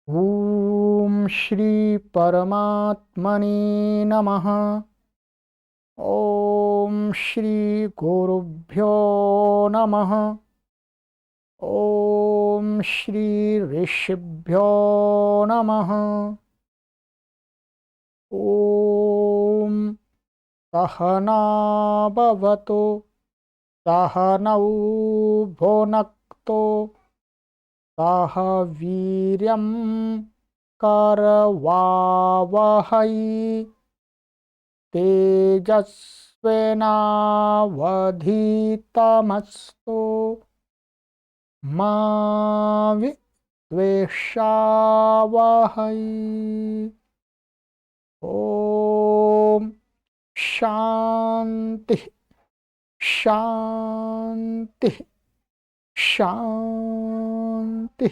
ओम श्री परमात्मने नमः। ओम श्री गुरुभ्यो नमः। ओम श्री ऋषिभ्यो नमः। ओम सहना भवतु सहनौ भुनक्तु सह वीर्यं करवावहै तेजस्विनावधीतमस्तु मा विद्वेषावहै। ओम शांति शांति शांति।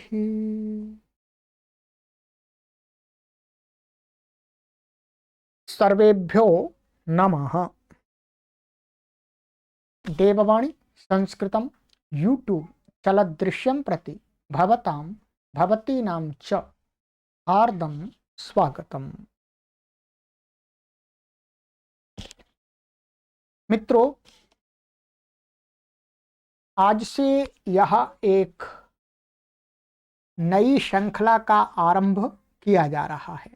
सर्वेभ्यो नमः। देववाणी संस्कृतं यूट्यूब चलदृश्यं प्रति भवतां भवतीनां च हार्दं स्वागतम्। मित्रों, आज से यह एक नई श्रृंखला का आरंभ किया जा रहा है।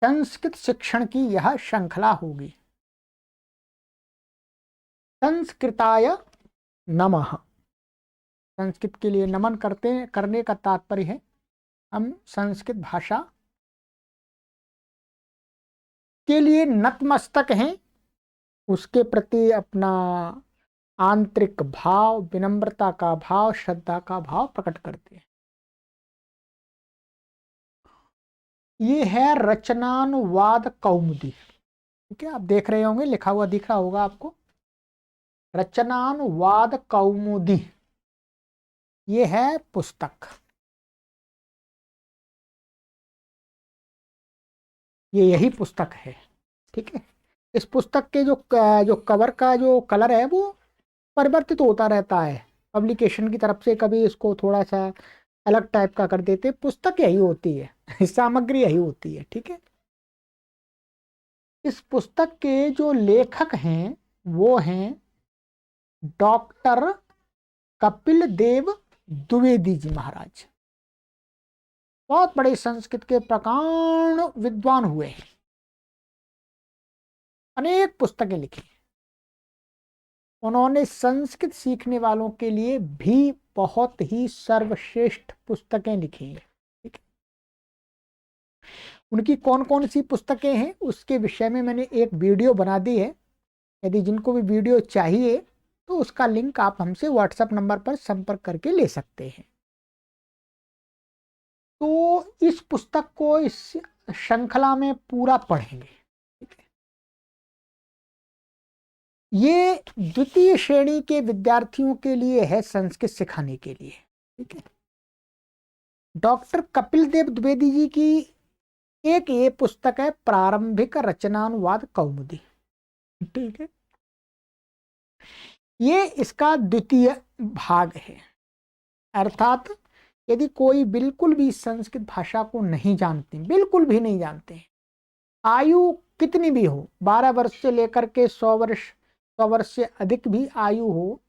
संस्कृत शिक्षण की यह श्रृंखला होगी। संस्कृताय नमः। संस्कृत के लिए नमन करने का तात्पर्य है हम संस्कृत भाषा के लिए नतमस्तक हैं, उसके प्रति अपना आंतरिक भाव, विनम्रता का भाव, श्रद्धा का भाव प्रकट करते हैं। ये है रचनानुवाद कौमुदी। ठीक है, आप देख रहे होंगे, लिखा हुआ दिख रहा होगा आपको, रचनानुवाद कौमुदी। ये है पुस्तक, ये यही पुस्तक है। ठीक है, इस पुस्तक के जो कवर का जो कलर है वो परिवर्तित होता रहता है पब्लिकेशन की तरफ से। कभी इसको थोड़ा सा अलग टाइप का कर देते, पुस्तक यही होती है सामग्री यही होती है। ठीक है, इस पुस्तक के जो लेखक हैं वो हैं डॉक्टर कपिल देव द्विवेदी जी महाराज। बहुत बड़े संस्कृत के प्रकांड विद्वान हुए हैं, अनेक पुस्तकें लिखी। उन्होंने संस्कृत सीखने वालों के लिए भी बहुत ही सर्वश्रेष्ठ पुस्तकें लिखी हैं। ठीक है, उनकी कौन कौन सी पुस्तकें हैं उसके विषय में मैंने एक वीडियो बना दी है। यदि जिनको भी वीडियो चाहिए तो उसका लिंक आप हमसे व्हाट्सएप नंबर पर संपर्क करके ले सकते हैं। तो इस पुस्तक को इस श्रृंखला में पूरा पढ़ेंगे। ठीक है, ये द्वितीय श्रेणी के विद्यार्थियों के लिए है, संस्कृत सिखाने के लिए। ठीक है, डॉक्टर कपिल देव द्विवेदी जी की एक ये पुस्तक है प्रारंभिक रचनानुवाद कौमुदी। ठीक है, ये इसका द्वितीय भाग है। अर्थात यदि कोई बिल्कुल भी संस्कृत भाषा को नहीं जानते, बिल्कुल भी नहीं जानते, आयु कितनी भी हो, 12 वर्ष से लेकर के 100 वर्ष से अधिक भी आयु हो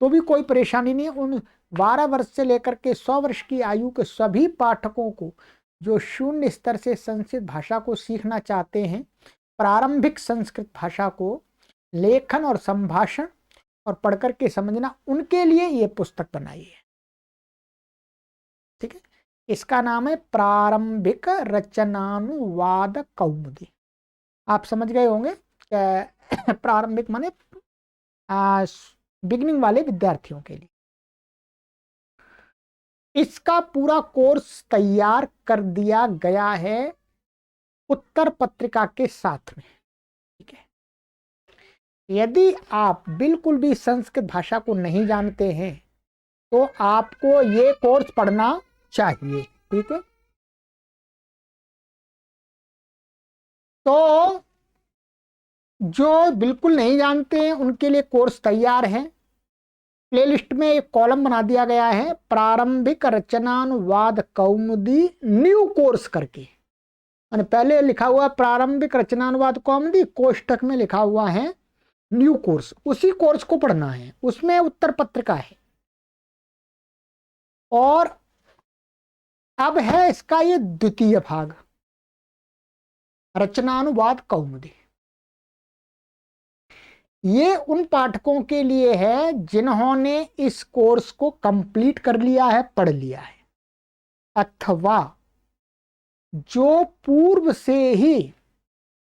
तो भी कोई परेशानी नहीं। उन 12 वर्ष से लेकर के 100 वर्ष की आयु के सभी पाठकों को जो शून्य स्तर से संस्कृत भाषा को सीखना चाहते हैं, प्रारंभिक संस्कृत भाषा को लेखन और संभाषण और पढ़कर के समझना, उनके लिए ये पुस्तक बनाई है। ठीक है, इसका नाम है प्रारंभिक रचनानुवाद कौमुदी। आप समझ गए होंगे प्रारंभिक माने बिगनिंग वाले विद्यार्थियों के लिए। इसका पूरा कोर्स तैयार कर दिया गया है उत्तर पत्रिका के साथ में। ठीक है, यदि आप बिल्कुल भी संस्कृत भाषा को नहीं जानते हैं तो आपको ये कोर्स पढ़ना चाहिए। ठीक है, तो जो बिल्कुल नहीं जानते हैं उनके लिए कोर्स तैयार है। प्लेलिस्ट में एक कॉलम बना दिया गया है, प्रारंभिक रचनानुवाद कौमुदी न्यू कोर्स करके। मैंने पहले लिखा हुआ प्रारंभिक रचनानुवाद कौमुदी, कोष्टक में लिखा हुआ है न्यू कोर्स, उसी कोर्स को पढ़ना है। उसमें उत्तर पत्रिका है। और अब है इसका ये द्वितीय भाग, रचनानुवाद कौमुदी। ये उन पाठकों के लिए है जिन्होंने इस कोर्स को कंप्लीट कर लिया है, पढ़ लिया है, अथवा जो पूर्व से ही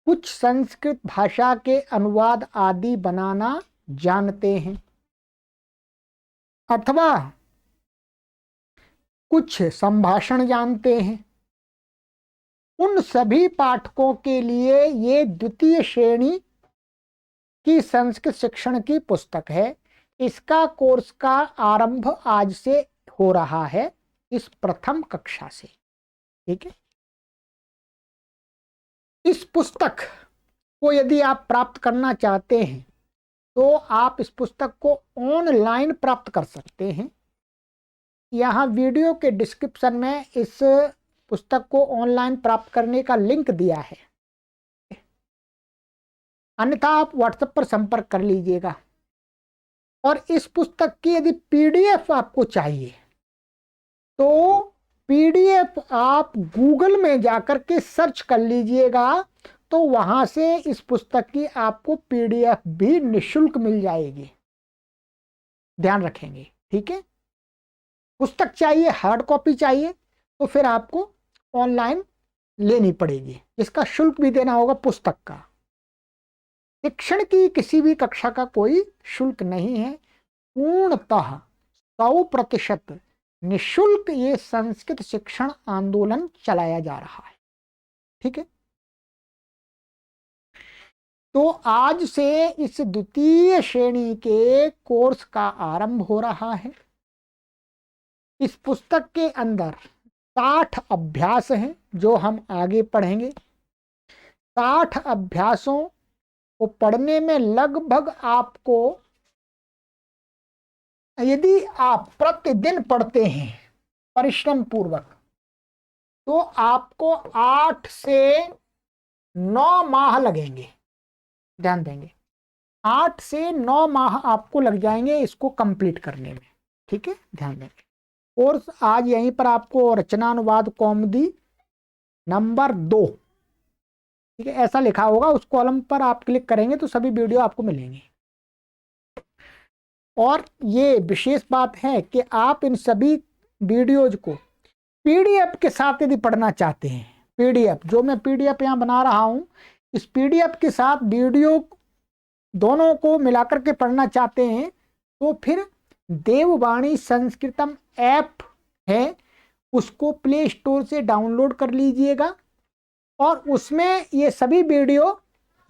कुछ संस्कृत भाषा के अनुवाद आदि बनाना जानते हैं, अथवा कुछ संभाषण जानते हैं। उन सभी पाठकों के लिए ये द्वितीय श्रेणी की संस्कृत शिक्षण की पुस्तक है। इसका कोर्स का आरंभ आज से हो रहा है, इस प्रथम कक्षा से। ठीक है। इस पुस्तक को यदि आप प्राप्त करना चाहते हैं तो आप इस पुस्तक को ऑनलाइन प्राप्त कर सकते हैं। यहाँ वीडियो के डिस्क्रिप्शन में इस पुस्तक को ऑनलाइन प्राप्त करने का लिंक दिया है, अन्यथा आप व्हाट्सएप पर संपर्क कर लीजिएगा। और इस पुस्तक की यदि पीडीएफ आपको चाहिए तो पीडीएफ आप गूगल में जाकर के सर्च कर लीजिएगा, तो वहां से इस पुस्तक की आपको पीडीएफ भी निःशुल्क मिल जाएगी। ध्यान रखेंगे, ठीक है। पुस्तक चाहिए, हार्ड कॉपी चाहिए, तो फिर आपको ऑनलाइन लेनी पड़ेगी, इसका शुल्क भी देना होगा पुस्तक का। शिक्षण की किसी भी कक्षा का कोई शुल्क नहीं है, पूर्णतः 100% निःशुल्क ये संस्कृत शिक्षण आंदोलन चलाया जा रहा है। ठीक है। तो आज से इस द्वितीय श्रेणी के कोर्स का आरंभ हो रहा है। इस पुस्तक के अंदर 60 अभ्यास हैं जो हम आगे पढ़ेंगे। 60 अभ्यासों को पढ़ने में लगभग आपको, यदि आप प्रतिदिन पढ़ते हैं परिश्रम पूर्वक, तो आपको 8 से 9 माह लगेंगे। ध्यान देंगे, 8 से 9 माह आपको लग जाएंगे इसको कंप्लीट करने में। ठीक है, ध्यान देंगे। कोर्स आज यहीं पर आपको रचनानुवाद कौमुदी नंबर 2, ठीक है, ऐसा लिखा होगा, उस कॉलम पर आप क्लिक करेंगे तो सभी वीडियो आपको मिलेंगे। और ये विशेष बात है कि आप इन सभी वीडियोज को पीडीएफ के साथ यदि पढ़ना चाहते हैं, पीडीएफ जो मैं पीडीएफ यहाँ बना रहा हूँ, इस पीडीएफ के साथ वीडियो दोनों को मिलाकर के पढ़ना चाहते हैं, तो फिर देववाणी संस्कृतम ऐप है, उसको प्ले स्टोर से डाउनलोड कर लीजिएगा। और उसमें ये सभी वीडियो,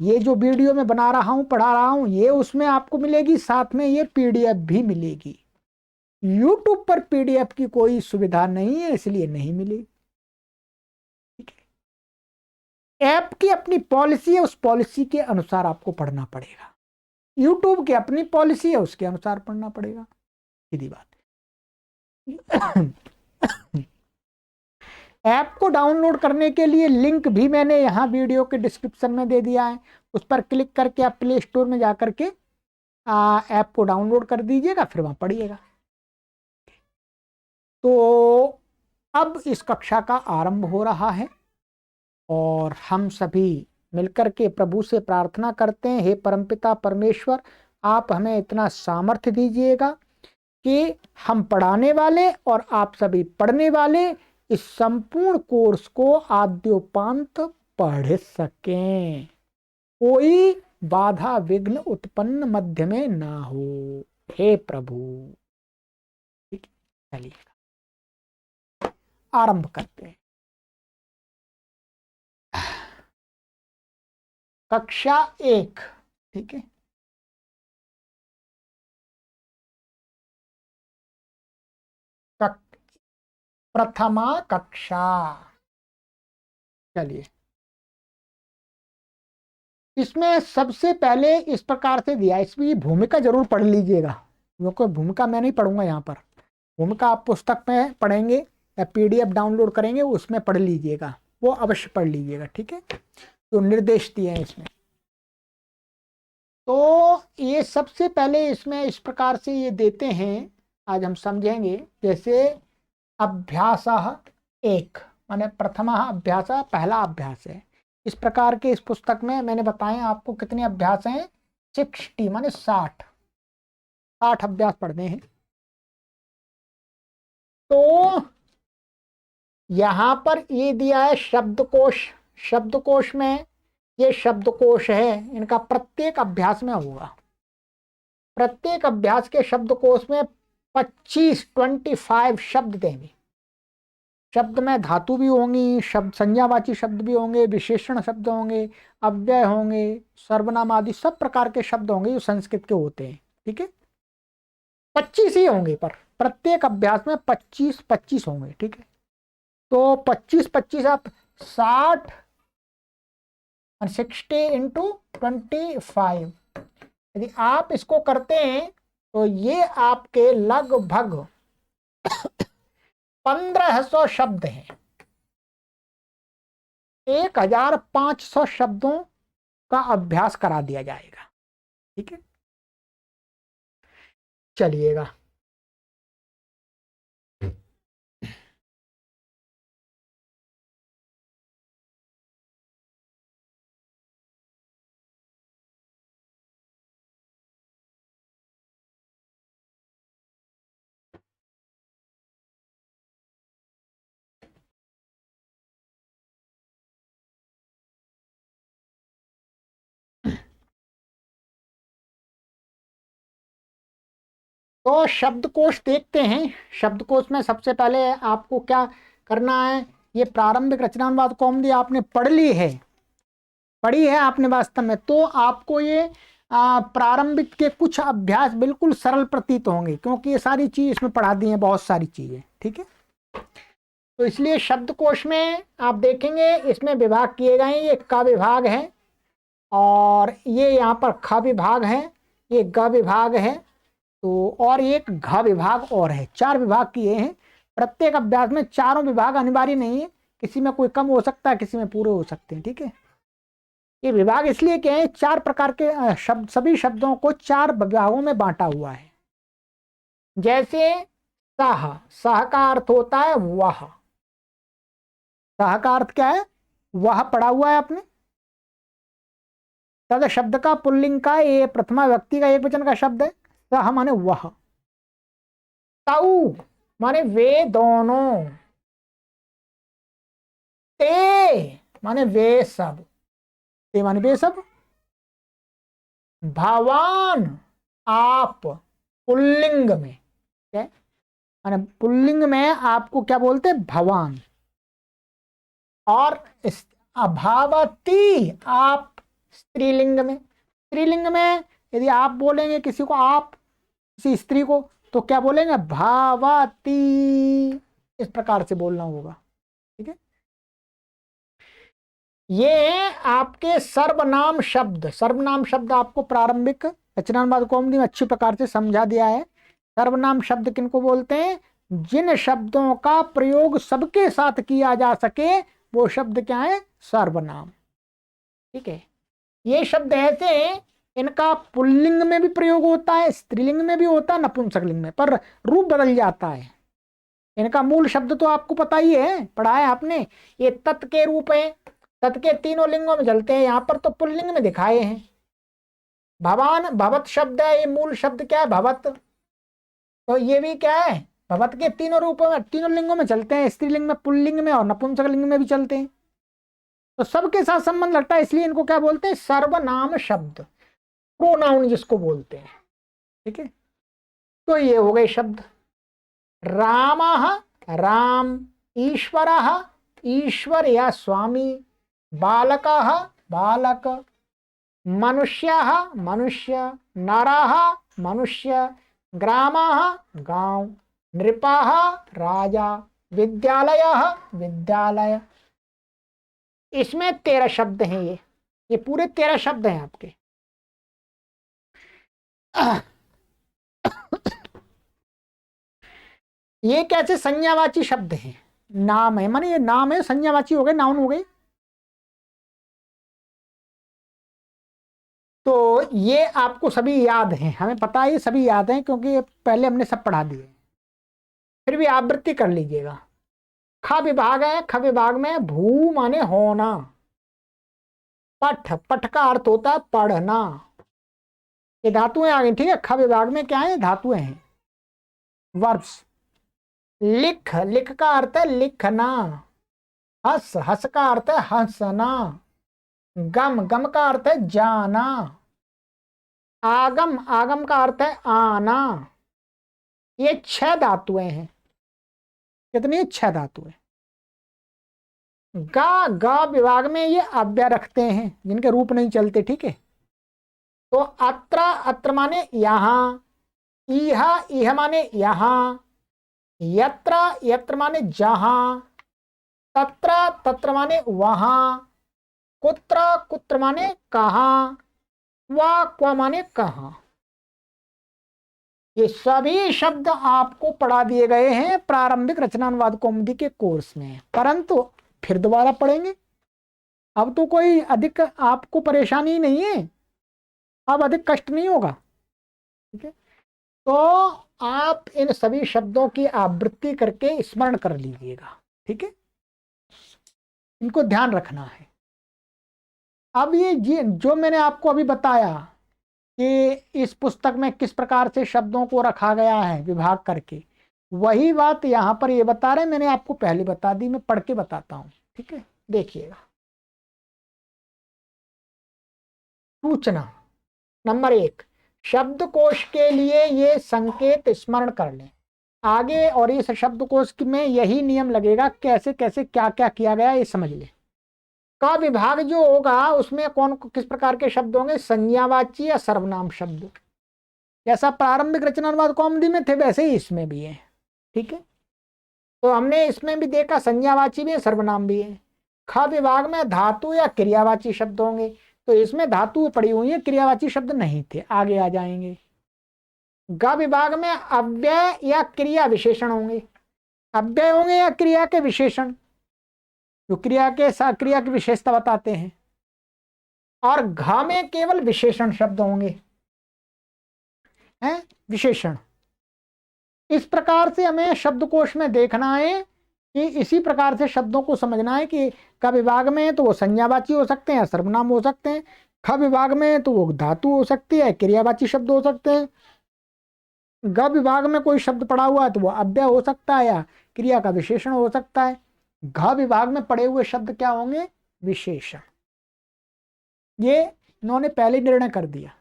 ये जो वीडियो मैं बना रहा हूँ, पढ़ा रहा हूँ, ये उसमें आपको मिलेगी, साथ में ये पीडीएफ भी मिलेगी। यूट्यूब पर पीडीएफ की कोई सुविधा नहीं है, इसलिए नहीं मिलेगी। ठीक है। ऐप की अपनी पॉलिसी है, उस पॉलिसी के अनुसार आपको पढ़ना पड़ेगा। यूट्यूब की अपनी पॉलिसी है, उसके अनुसार पढ़ना पड़ेगा। सीधी बात है। ऐप को डाउनलोड करने के लिए लिंक भी मैंने यहाँ वीडियो के डिस्क्रिप्शन में दे दिया है, उस पर क्लिक करके आप प्ले स्टोर में जाकर के ऐप को डाउनलोड कर दीजिएगा, फिर वहाँ पढ़िएगा। तो अब इस कक्षा का आरंभ हो रहा है और हम सभी मिलकर के प्रभु से प्रार्थना करते हैं, हे परमपिता परमेश्वर, आप हमें इतना सामर्थ्य दीजिएगा कि हम पढ़ाने वाले और आप सभी पढ़ने वाले इस संपूर्ण कोर्स को आद्योपांत पढ़ सकें, कोई बाधा विघ्न उत्पन्न मध्य में ना हो, हे प्रभु। ठीक, चलिए आरंभ करते हैं। कक्षा 1, ठीक है। प्रथमा कक्षा। चलिए, इसमें सबसे पहले इस प्रकार से दिया, इसमें भूमिका जरूर पढ़ लीजिएगा। क्योंकि भूमिका मैं नहीं पढ़ूंगा यहाँ पर, भूमिका आप पुस्तक में पढ़ेंगे या PDF डाउनलोड करेंगे, उसमें पढ़ लीजिएगा, वो अवश्य पढ़ लीजिएगा, ठीक है, तो निर्देश दिए हैं इसमें। तो ये सबसे पहले इसमें इस प्रकार से ये देते हैं, आज हम समझेंगे। जैसे अभ्यास एक, माने प्रथम अभ्यास, पहला अभ्यास है। इस प्रकार के इस पुस्तक में मैंने बताया आपको कितने अभ्यास हैं, 60 माने 60 अभ्यास पढ़ने हैं। तो यहां पर ये दिया है शब्दकोश। शब्दकोश में ये शब्दकोश है, इनका प्रत्येक अभ्यास में होगा। प्रत्येक अभ्यास के शब्दकोश में 25 शब्द देंगे। शब्द में धातु भी होंगी, शब्द संज्ञावाची शब्द भी होंगे, विशेषण शब्द होंगे, अव्यय होंगे, सर्वनाम आदि सब प्रकार के शब्द होंगे जो संस्कृत के होते हैं, ठीक है। 25 ही होंगे, पर प्रत्येक अभ्यास में 25 होंगे, ठीक है। तो 25 आप 60 और 60 इंटू 25, यदि आप इसको करते हैं तो ये आपके लगभग 1500 शब्द हैं। 1500 शब्दों का अभ्यास करा दिया जाएगा, ठीक है। चलिएगा, तो शब्दकोश देखते हैं। शब्दकोश में सबसे पहले आपको क्या करना है, ये प्रारंभिक रचनानुवाद कौमुदी आपने पढ़ी है आपने वास्तव में, तो आपको ये प्रारंभिक के कुछ अभ्यास बिल्कुल सरल प्रतीत होंगे, क्योंकि ये सारी चीज इसमें पढ़ा दी है, बहुत सारी चीजें, ठीक है। तो इसलिए शब्दकोश में आप देखेंगे इसमें विभाग किए गए हैं। ये क विभाग है, और ये यहाँ पर ख विभाग है, ये ग विभाग है, तो और एक घ विभाग और है। 4 विभाग किए हैं। प्रत्येक अभ्यास में चारों विभाग अनिवार्य नहीं है, किसी में कोई कम हो सकता है, किसी में पूरे हो सकते हैं, ठीक है। ये विभाग इसलिए क्या है, 4 प्रकार के शब्द, सभी शब्दों को 4 विभागों में बांटा हुआ है। जैसे सह, सह का अर्थ होता है वह। सह का अर्थ क्या है, वह पढ़ा हुआ है आपने। तद शब्द का पुल्लिंग का, ये प्रथमा व्यक्ति का एक वचन का शब्द है। सह माने वह। तऊ माने वे दोनों। ते माने वे सब, ते माने वे सब। भवान आप, पुल्लिंग में क्या है, माने पुल्लिंग में आपको क्या बोलते हैं, भवान। और अभावती आप, स्त्रीलिंग में। स्त्रीलिंग में यदि आप बोलेंगे किसी को, आप किसी स्त्री को, तो क्या बोलेंगे, भावती। इस प्रकार से बोलना होगा, ठीक है। ये आपके सर्वनाम शब्द। सर्वनाम शब्द आपको प्रारंभिक रचनानुवाद कौमुदी में अच्छी प्रकार से समझा दिया है। सर्वनाम शब्द किनको बोलते हैं, जिन शब्दों का प्रयोग सबके साथ किया जा सके वो शब्द क्या है, सर्वनाम, ठीक है। ये शब्द ऐसे हैं, इनका पुल्लिंग में भी प्रयोग होता है, स्त्रीलिंग में भी होता है, नपुंसकलिंग में, पर रूप बदल जाता है। इनका मूल शब्द तो आपको पता ही है, पढ़ा है आपने। ये तत् के रूप है, तत् के तीनों लिंगों में चलते हैं। यहाँ पर तो पुल्लिंग में दिखाए हैं। भवान भवत शब्द है, ये मूल शब्द क्या है, भवत। तो ये भी क्या है, भवत के तीनों रूपों में, तीनों लिंगों में चलते हैं, स्त्रीलिंग में, पुल्लिंग में और नपुंसकलिंग में भी चलते हैं। तो सबके साथ संबंध लगता है, इसलिए इनको क्या बोलते हैं, सर्वनाम शब्द, प्रोनाउन जिसको बोलते हैं, ठीक है। तो ये हो गए शब्द। राम, राम। ईश्वर, ईश्वर या स्वामी। बालक, बालक। मनुष्य, मनुष्य। नरः, मनुष्य। ग्राम, गांव। नृपः, राजा। विद्यालय, विद्यालय। इसमें 13 शब्द हैं। ये पूरे 13 शब्द हैं आपके। ये कैसे संज्ञावाची शब्द है, नाम है, माने ये नाम है, संज्ञावाची हो गए, नाउन हो गई। तो ये आपको सभी याद हैं, हमें पता है ये सभी याद हैं क्योंकि ये पहले हमने सब पढ़ा दिए। फिर भी आवृत्ति कर लीजिएगा। ख विभाग है, ख विभाग में भू माने होना, पठ, पठ का अर्थ होता है पढ़ना। ये धातुएं आ गई, ठीक है। ख विभाग में क्या है, धातुएं हैं, वर्ब्स। लिख, लिख का अर्थ है लिखना। हस, हस का अर्थ है हंसना। गम, गम का अर्थ है जाना। आगम, आगम का अर्थ है आना। ये 6 धातुएं हैं। कितनी? 6 धातुएं। गा, गा विभाग में ये अव्यय रखते हैं जिनके रूप नहीं चलते, ठीक है। तो अत्र, अत्र माने यहां, इह, इह माने यहां, यत्र, यत्र माने जहां, तत्र, तत्र माने वहां, कुत्र, कुत्र माने कहां, क्व माने कहां। ये सभी शब्द आपको पढ़ा दिए गए हैं प्रारंभिक रचनानुवाद कौमुदी के कोर्स में, परंतु फिर दोबारा पढ़ेंगे। अब तो कोई अधिक आपको परेशानी नहीं है, अब अधिक कष्ट नहीं होगा, ठीक है। तो आप इन सभी शब्दों की आवृत्ति करके स्मरण कर लीजिएगा, ठीक है। इनको ध्यान रखना है। अब ये जो मैंने आपको अभी बताया कि इस पुस्तक में किस प्रकार से शब्दों को रखा गया है विभाग करके, वही बात यहां पर ये बता रहे, मैंने आपको पहले बता दी, मैं पढ़ के बताता हूं, ठीक है। देखिएगा, सूचना नंबर 1, शब्दकोश के लिए ये संकेत स्मरण कर लें आगे, और इस शब्दकोश में यही नियम लगेगा, कैसे कैसे क्या क्या किया गया ये समझ लें। का विभाग जो होगा उसमें कौन किस प्रकार के शब्द होंगे, संज्ञावाची या सर्वनाम शब्द। जैसा प्रारंभिक रचनानुवाद कौमुदी में थे वैसे ही इसमें भी है, ठीक है। तो हमने इसमें भी देखा संज्ञावाची भी है, सर्वनाम भी है। ख विभाग में धातु या क्रियावाची शब्द होंगे, तो इसमें धातु पड़ी हुई है, क्रियावाची शब्द नहीं थे, आगे आ जाएंगे। ग विभाग में अव्यय या क्रिया विशेषण होंगे, अव्यय होंगे या क्रिया के विशेषण, जो क्रिया की विशेषता बताते हैं। और घ में केवल विशेषण शब्द होंगे, हैं विशेषण। इस प्रकार से हमें शब्दकोश में देखना है कि इसी प्रकार से शब्दों को समझना है कि क विभाग में तो वो संज्ञावाची हो सकते हैं, सर्वनाम हो सकते हैं। ख विभाग में तो वो धातु हो सकती है, क्रियावाची शब्द हो सकते हैं। ग विभाग में कोई शब्द पड़ा हुआ है तो वो अव्यय हो सकता है या क्रिया का विशेषण हो सकता है। घ विभाग में पड़े हुए शब्द क्या होंगे, विशेषण। ये इन्होंने पहले निर्णय कर दिया,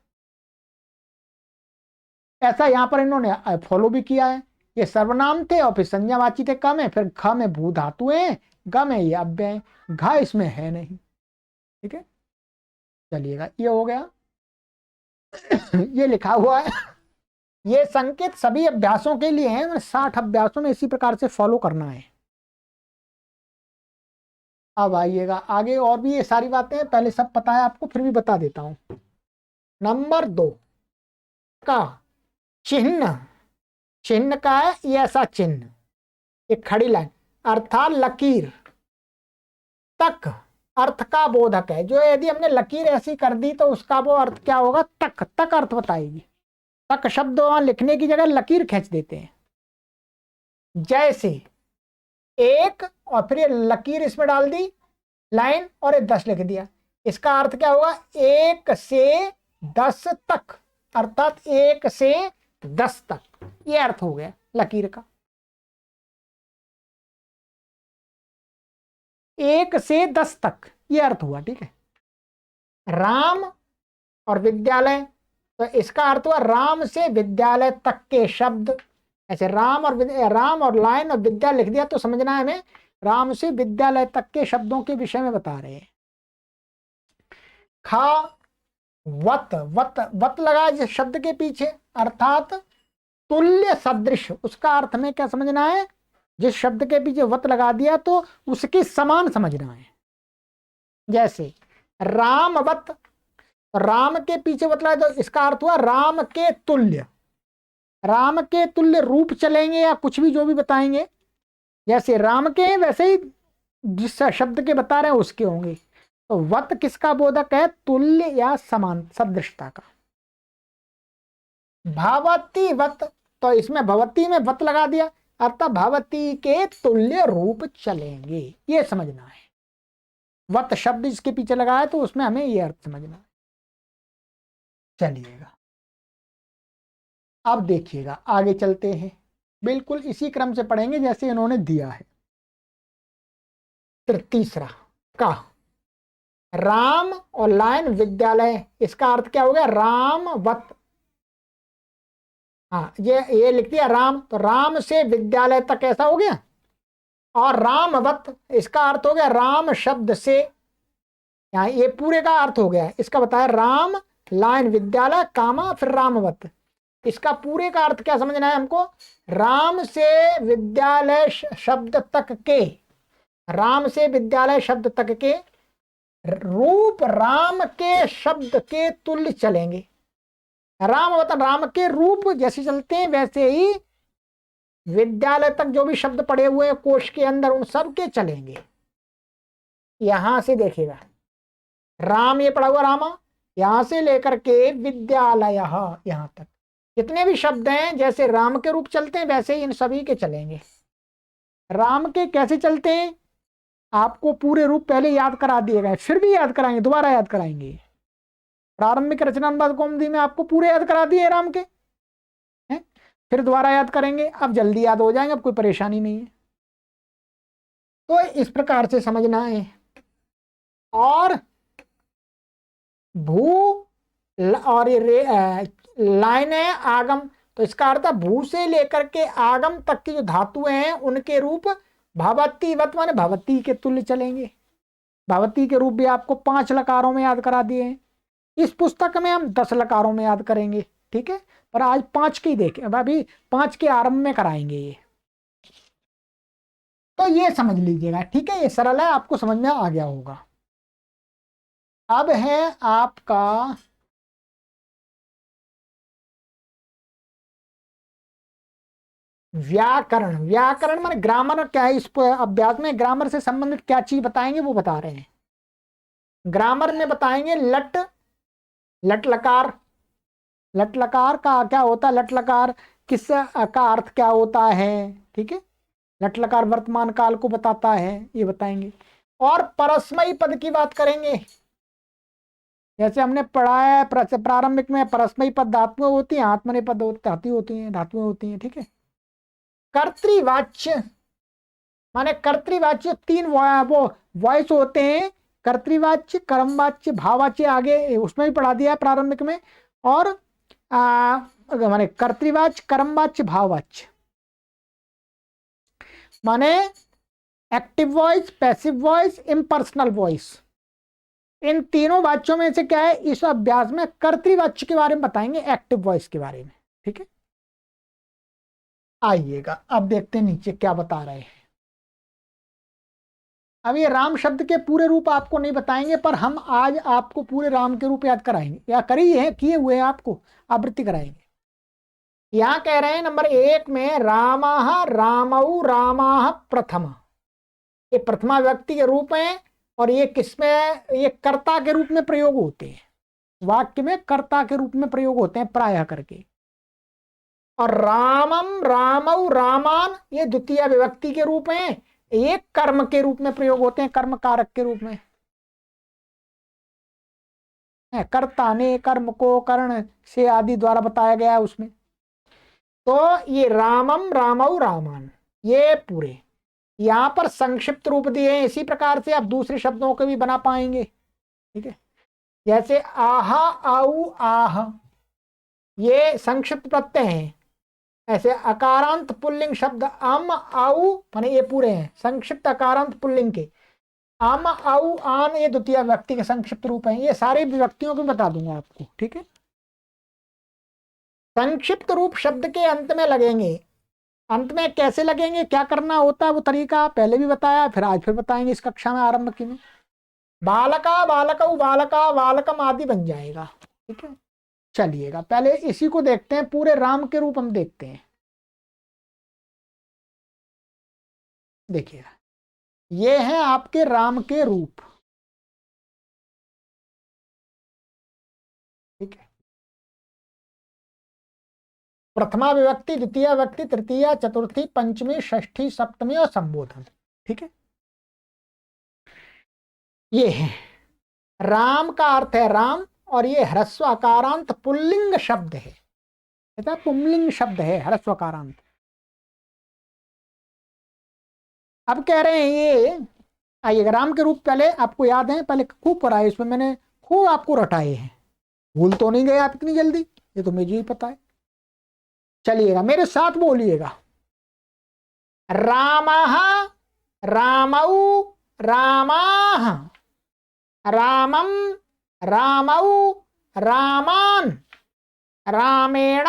ऐसा यहां पर इन्होंने फॉलो भी किया है। ये सर्वनाम थे और फिर संज्ञावाची थे क में, फिर ख में भू धातु है, ग में ये अव्यय, घ इसमें है नहीं, ठीक है। चलिएगा, ये हो गया। ये लिखा हुआ है, ये संकेत सभी अभ्यासों के लिए है, 60 अभ्यासों में इसी प्रकार से फॉलो करना है। अब आइएगा आगे, और भी ये सारी बातें पहले सब पता है आपको, फिर भी बता देता हूं। नंबर 2 का चिन्ह, चिन्ह का है ये ऐसा चिन्ह, एक खड़ी लाइन अर्थात लकीर, तक अर्थ का बोधक है। जो यदि हमने लकीर ऐसी कर दी तो उसका वो अर्थ क्या होगा, तक, तक अर्थ बताएगी। तक शब्द वहां लिखने की जगह लकीर खींच देते हैं, जैसे एक और फिर ये लकीर इसमें डाल दी लाइन और ये 10 लिख दिया। इसका अर्थ क्या होगा, 1 से 10 तक, अर्थात 1 से 10 तक, ये अर्थ हो गया लकीर का। 1 से 10 तक ये अर्थ हुआ, ठीक है। राम और विद्यालय, तो इसका अर्थ हुआ राम से विद्यालय तक के शब्द। ऐसे राम और लाइन और विद्या लिख दिया तो समझना है हमें राम से विद्यालय तक के शब्दों के विषय में बता रहे हैं। खा, वत, वत, वत लगा जिस शब्द के पीछे, अर्थात तुल्य सदृश, उसका अर्थ में क्या समझना है, जिस शब्द के पीछे वत लगा दिया तो उसके समान समझना है। जैसे रामवत, राम के पीछे वत लगा तो इसका अर्थ हुआ राम के तुल्य, राम के तुल्य रूप चलेंगे या कुछ भी जो भी बताएंगे, जैसे राम के हैं वैसे ही जिस शब्द के बता रहे हैं उसके होंगे। तो वत किसका बोधक है? तुल्य या समान, सदृशता का। भावती वत, तो इसमें भवती में वत लगा दिया, अर्थात भवती के तुल्य रूप चलेंगे, ये समझना है। वत शब्द इसके पीछे लगा है तो उसमें हमें ये अर्थ समझना है। चलिएगा अब देखिएगा, आगे चलते हैं, बिल्कुल इसी क्रम से पढ़ेंगे जैसे इन्होंने दिया है। फिर तीसरा का राम और लाइन विद्यालय, इसका अर्थ क्या हो गया? रामवत। हाँ, ये लिख दिया राम, तो राम से विद्यालय तक ऐसा हो गया। और रामवत इसका अर्थ हो गया राम शब्द से, यहाँ ये पूरे का अर्थ हो गया। इसका बताया राम लाइन विद्यालय कामा फिर रामवत, इसका पूरे का अर्थ क्या समझना है हमको? राम से विद्यालय शब्द तक के, राम से विद्यालय शब्द तक के रूप राम के शब्द के तुल्य चलेंगे। रामवत, राम के रूप जैसे चलते हैं वैसे ही विद्यालय तक जो भी शब्द पड़े हुए हैं कोश के अंदर उन सब के चलेंगे। यहां से देखिएगा, राम ये पड़ा हुआ रामा, यहां से लेकर के विद्यालय यहां तक जितने भी शब्द हैं जैसे राम के रूप चलते हैं वैसे ही इन सभी के चलेंगे। राम के कैसे चलते हैं आपको पूरे रूप पहले याद करा दिए गए, फिर भी याद कराएंगे, दोबारा याद कराएंगे। प्रारंभिक रचनानुवाद कौमुदी में आपको पूरे याद करा दिए राम के हैं, फिर दोबारा याद करेंगे, अब जल्दी याद हो जाएंगे, अब कोई परेशानी नहीं है। तो इस प्रकार से समझना है। और भू और ये लाइन है आगम, तो इसका अर्थ है भू से लेकर के आगम तक की जो धातुएं हैं उनके रूप भवती वत माने भवती के तुल्य चलेंगे। भवती के रूप भी आपको 5 लकारों में याद करा दिए हैं। इस पुस्तक में हम 10 लकारों में याद करेंगे, ठीक है, पर आज 5 के ही देखें, अभी 5 के आरंभ में कराएंगे ये। तो ये समझ लीजिएगा, ठीक है, ये सरल है, आपको समझ में आ गया होगा। अब है आपका व्याकरण। व्याकरण माने ग्रामर क्या है? इस अभ्यास में ग्रामर से संबंधित क्या चीज बताएंगे वो बता रहे हैं। ग्रामर में बताएंगे लट, लट लकार, लट लकार का क्या होता है, लट लकार किस का अर्थ क्या होता है, ठीक है, लट लकार वर्तमान काल को बताता है, ये बताएंगे। और परस्मयी पद की बात करेंगे, जैसे हमने पढ़ा है प्रारंभिक में, परस्मयी पद धातुएं होती हैं, आत्मनेपद धातु होती हैं, धातुएं होती हैं, ठीक है। कर्तृवाच्य माने कर्तृवाच्य 3 वो वॉइस होते हैं, कर्तृवाच्य, कर्मवाच्य, भाववाच्य, आगे उसमें भी पढ़ा दिया है प्रारंभिक में। और माने कर्तृवाच्य, कर्मवाच्य, भाववाच्य माने active voice, passive voice, impersonal voice. इन तीनों वाच्यों में से क्या है, इस अभ्यास में कर्तृवाच्य के बारे में बताएंगे, एक्टिव वॉइस के बारे में, ठीक है। आइएगा अब देखते हैं नीचे क्या बता रहे हैं। अब ये राम शब्द के पूरे रूप आपको नहीं बताएंगे, पर हम आज आपको पूरे राम के रूप याद कराएंगे, या करिए हैं, किए हुए हैं, आपको आवृत्ति कराएंगे। यहां कह रहे हैं नंबर 1 में रामः रामौ रामाः प्रथम, ये प्रथमा व्यक्ति के रूप हैं, और ये किसमें, ये कर्ता के रूप में प्रयोग होते हैं, वाक्य में कर्ता के रूप में प्रयोग होते हैं प्रायः करके। और रामम रामौ रामान ये द्वितीय विभक्ति के रूप में, ये कर्म के रूप में प्रयोग होते हैं, कर्म कारक के रूप में, कर्ता ने कर्म को कर्ण से आदि द्वारा बताया गया है उसमें। तो ये रामम रामौ रामान ये पूरे यहां पर संक्षिप्त रूप दिए हैं, इसी प्रकार से आप दूसरे शब्दों को भी बना पाएंगे, ठीक है। जैसे आहा आऊ आह ये संक्षिप्त प्रत्यय हैं, ऐसे अकारांत पुल्लिंग शब्द अम आऊ माने ये पूरे हैं संक्षिप्त अकारांत पुल्लिंग के, अम आऊ आन ये द्वितीय व्यक्ति के संक्षिप्त रूप हैं। ये सारे व्यक्तियों को बता दूंगा आपको, ठीक है। संक्षिप्त रूप शब्द के अंत में लगेंगे, अंत में कैसे लगेंगे, क्या करना होता है वो तरीका पहले भी बताया, फिर आज फिर बताएंगे इस कक्षा में आरंभ की में। बालका बालकौ बालका बालकम आदि बन जाएगा, ठीक है। चलिएगा पहले इसी को देखते हैं, पूरे राम के रूप हम देखते हैं। देखिएगा ये हैं आपके राम के रूप, ठीक है। प्रथमा विभक्ति, द्वितीय विभक्ति, तृतीय, चतुर्थी, पंचमी, षष्ठी, सप्तमी और संबोधन, ठीक है। ये है राम का अर्थ है राम, और ये ह्रस्वकारांत पुल्लिंग शब्द है, पुल्लिंग शब्द है ह्रस्वकारांत। अब कह रहे हैं ये, आइएगा राम के रूप पहले आपको याद है, पहले खूब पढ़ाए, इसमें मैंने खूब आपको रटाए हैं, भूल तो नहीं गए आप इतनी जल्दी, ये तो मुझे ही पता है। चलिएगा मेरे साथ बोलिएगा, रामः रामौ रामाः, रामं रामौ रामान्, रामेण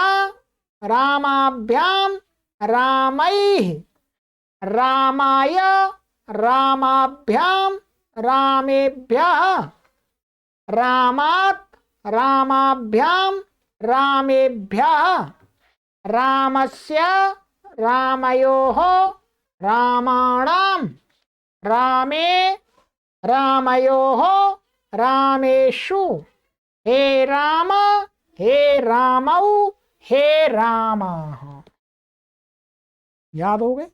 रामाभ्यां रामैः, रामाय रामाभ्यां रामेभ्यः, रामात् रामाभ्यां रामेभ्यः, रामस्य रामयोः रामाणां, रामे रामयोः रामेषु, हे राम हे रामौ हे रामाः। याद हो गए?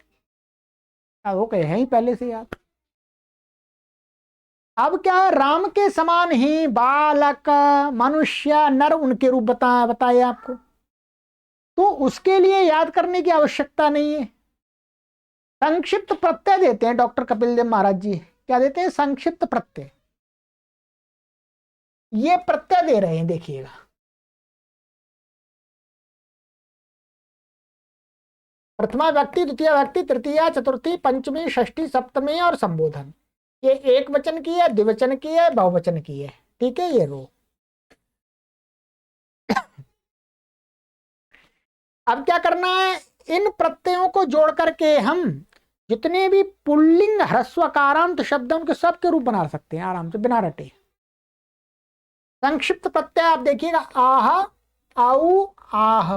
याद हो गए हैं ही पहले से याद। अब क्या है, राम के समान ही बालक, मनुष्य, नर उनके रूप बताए आपको, तो उसके लिए याद करने की आवश्यकता नहीं है। संक्षिप्त प्रत्यय देते हैं डॉक्टर कपिल देव महाराज जी, क्या देते हैं? संक्षिप्त प्रत्यय। ये प्रत्यय दे रहे हैं, देखिएगा प्रथमा व्यक्ति, द्वितीय व्यक्ति, तृतीय, चतुर्थी, पंचमी, षष्ठी, सप्तमी और संबोधन। ये एक वचन की है, द्विवचन की है, बहुवचन की है, ठीक है। ये रो अब क्या करना है, इन प्रत्ययों को जोड़ करके हम जितने भी पुल्लिंग ह्रस्वकारांत शब्द उनके सब के रूप बना सकते हैं आराम से बिना रटे। संक्षिप्त प्रत्यय आप देखिएगा, आह औ आह,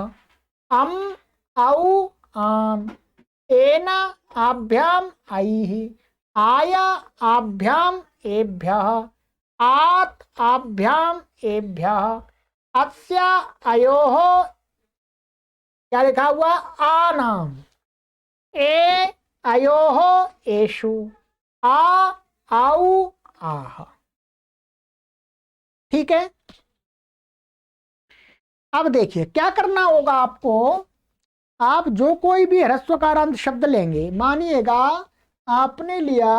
अम औ आम, एन आभ्याम ऐः, आया आभ्याम एभ्यः, आत आभ्याम एभ्यः, अस्य अयोः, क्या लिखा हुआ? आनाम, ए अयोः एषु, आ औ आह, ठीक है। अब देखिए क्या करना होगा आपको, आप जो कोई भी ह्रस्वकारांत शब्द लेंगे, मानिएगा आपने लिया,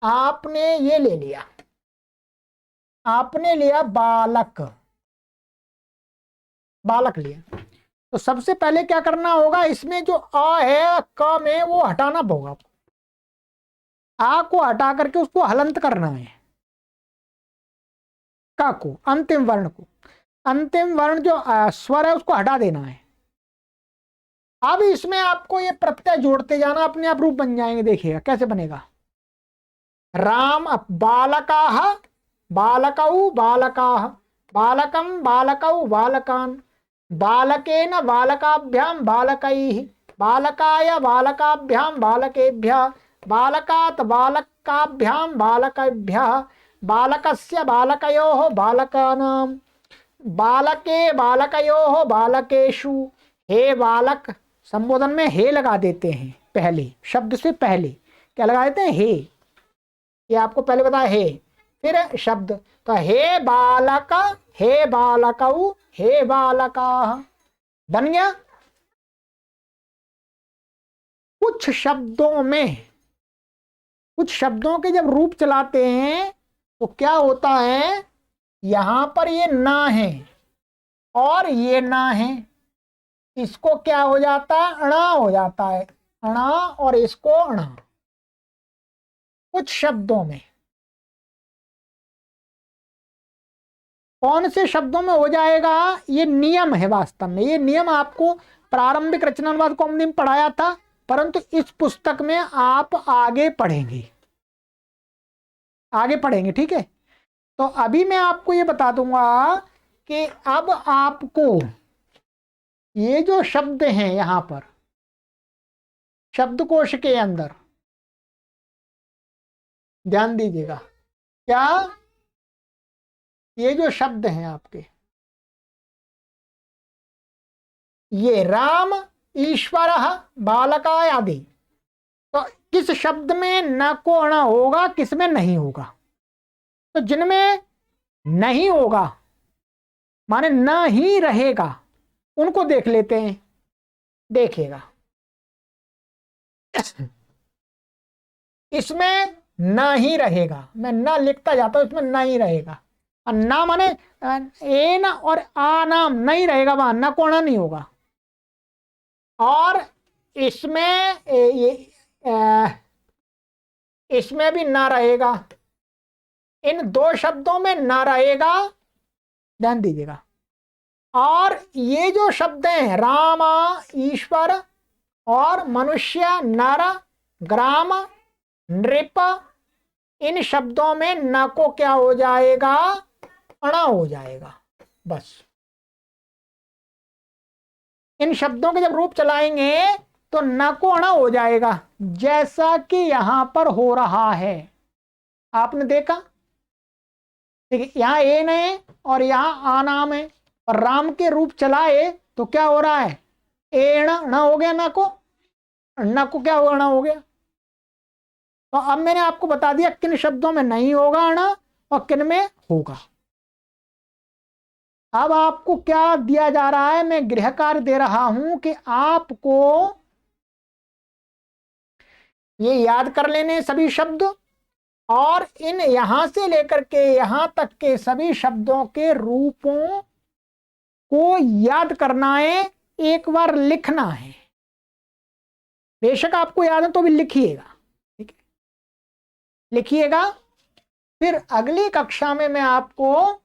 आपने ये ले लिया, आपने लिया बालक, बालक लिया, तो सबसे पहले क्या करना होगा, इसमें जो आ है क में वो हटाना होगा, आ को हटा करके उसको हलंत करना है, का को, अंतिम वर्ण को, अंतिम वर्ण जो स्वर है उसको हटा देना है। अब इसमें आपको ये प्रत्यय जोड़ते जाना, अपने आप रूप बन जाएंगे, देखिएगा कैसे बनेगा। राम बालकाः बालकौ बालकाः, बालकं बालकौ बालकान्, बालकेन बालकाभ्यां बालकैः, बालकाय बालकाभ्यां बालकेभ्यः, बालकात् बालकाभ्यां बालकेभ्यः, बालकस्य बालकयोः बालकानां, बालके बालकयोः बालकेषु, हे बालक। संबोधन में हे लगा देते हैं, पहले शब्द से पहले क्या लगा देते हैं? हे। ये आपको पहले बताया, हे फिर शब्द, तो हे बालक, हे बालकौ, हे बालकाः, बन गया। कुछ शब्दों में, कुछ शब्दों के जब रूप चलाते हैं तो क्या होता है, यहां पर ये ना है और ये ना है, इसको क्या हो जाता है? अणा हो जाता है, अणा, और इसको अणा। कुछ शब्दों में, कौन से शब्दों में हो जाएगा, ये नियम है वास्तव में। ये नियम आपको प्रारंभिक रचनानुवाद कौमुदी में पढ़ाया था, परंतु इस पुस्तक में आप आगे पढ़ेंगे, आगे पढ़ेंगे, ठीक है। तो अभी मैं आपको ये बता दूंगा कि अब आपको ये जो शब्द हैं यहां पर शब्दकोश के अंदर, ध्यान दीजिएगा, क्या ये जो शब्द हैं आपके, ये राम, ईश्वर, बालकाय आदि, तो किस शब्द में न को अणा होगा, किस में नहीं होगा? तो जिनमें नहीं होगा माने न ही रहेगा, उनको देख लेते हैं। देखिएगा, इसमें न ही रहेगा, मैं न लिखता जाता हूं, इसमें न ही रहेगा। और ना माने एन और आ नाम नहीं रहेगा, वहां न कोणा नहीं होगा। और इसमें इसमें भी ना रहेगा, इन दो शब्दों में ना रहेगा, ध्यान दीजिएगा। और ये जो शब्द हैं राम, ईश्वर और मनुष्य, नर, ग्राम, नृप, इन शब्दों में न को क्या हो जाएगा, अणा हो जाएगा। बस इन शब्दों के जब रूप चलाएंगे तो न को अणा हो जाएगा, जैसा कि यहां पर हो रहा है। आपने देखा, ठीक है, यहां एन है और यहां आ नाम है, और राम के रूप चलाए तो क्या हो रहा है, एण न हो गया, न को क्या होगा, हो गया। तो अब मैंने आपको बता दिया किन शब्दों में नहीं होगा अणा और किन में होगा। अब आपको क्या दिया जा रहा है, मैं गृह कार्य दे रहा हूं कि आपको ये याद कर लेने सभी शब्द, और इन यहां से लेकर के यहां तक के सभी शब्दों के रूपों को याद करना है, एक बार लिखना है। बेशक आपको याद है तो भी लिखिएगा, ठीक है, लिखिएगा। फिर अगली कक्षा में मैं आपको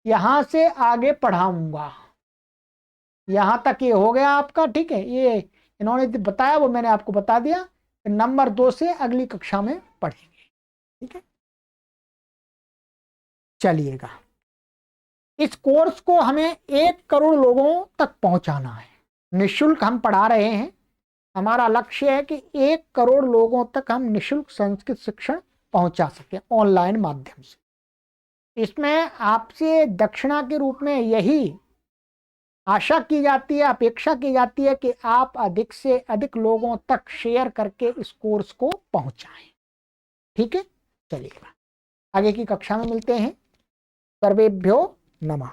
यहां से आगे पढ़ाऊंगा। यहां तक ये हो गया आपका, ठीक है, ये इन्होंने बताया वो मैंने आपको बता दिया। फिर नंबर 2 से अगली कक्षा में पढ़ेंगे, ठीक है। चलिएगा, इस कोर्स को हमें 1 करोड़ लोगों तक पहुंचाना है। निःशुल्क हम पढ़ा रहे हैं, हमारा लक्ष्य है कि 1 करोड़ लोगों तक हम निःशुल्क संस्कृत शिक्षण पहुंचा सकें ऑनलाइन माध्यम से। इसमें आपसे दक्षिणा के रूप में यही आशा की जाती है, अपेक्षा की जाती है कि आप अधिक से अधिक लोगों तक शेयर करके इस कोर्स को पहुंचाएं, ठीक है। चलिएगा, आगे की कक्षा में मिलते हैं। सर्वेभ्यो नमः।